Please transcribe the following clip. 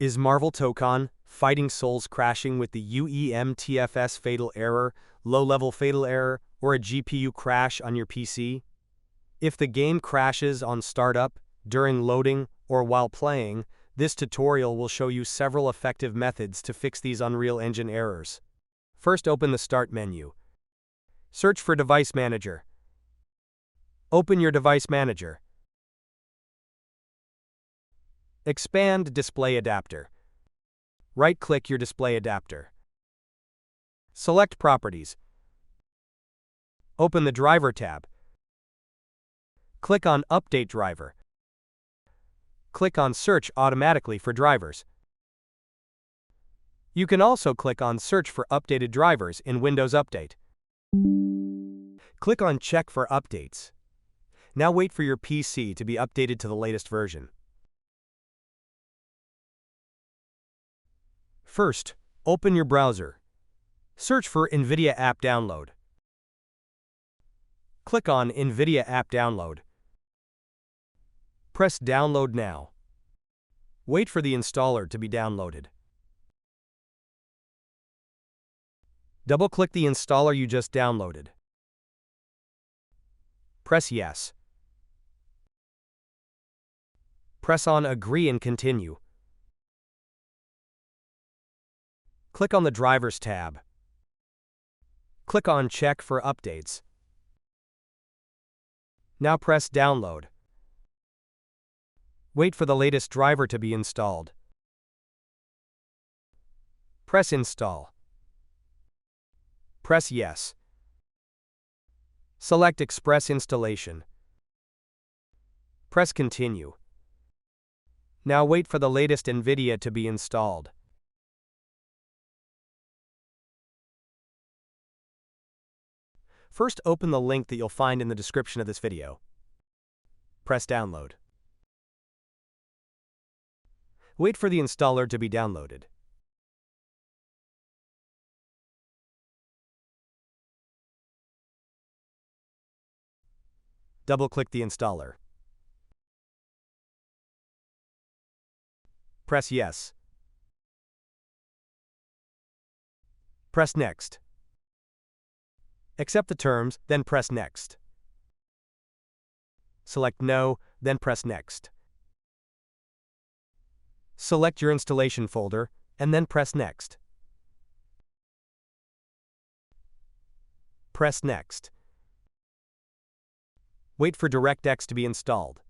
Is Marvel Tokon Fighting Souls crashing with the UE-MTFS Fatal Error, low-level Fatal Error, or a GPU crash on your PC? If the game crashes on startup, during loading, or while playing, this tutorial will show you several effective methods to fix these Unreal Engine errors. First, open the Start menu. Search for Device Manager. Open your Device Manager. Expand Display Adapter. Right-click your display adapter. Select Properties. Open the Driver tab. Click on Update Driver. Click on Search automatically for drivers. You can also click on Search for updated drivers in Windows Update. Click on Check for updates. Now wait for your PC to be updated to the latest version. First, open your browser. Search for NVIDIA App Download. Click on NVIDIA App Download. Press Download Now. Wait for the installer to be downloaded. Double-click the installer you just downloaded. Press Yes. Press on Agree and Continue. Click on the Drivers tab. Click on Check for updates. Now press Download. Wait for the latest driver to be installed. Press Install. Press Yes. Select Express Installation. Press Continue. Now wait for the latest NVIDIA to be installed. First, open the link that you'll find in the description of this video. Press Download. Wait for the installer to be downloaded. Double-click the installer. Press Yes. Press Next. Accept the terms, then press Next. Select No, then press Next. Select your installation folder, and then press Next. Press Next. Wait for DirectX to be installed.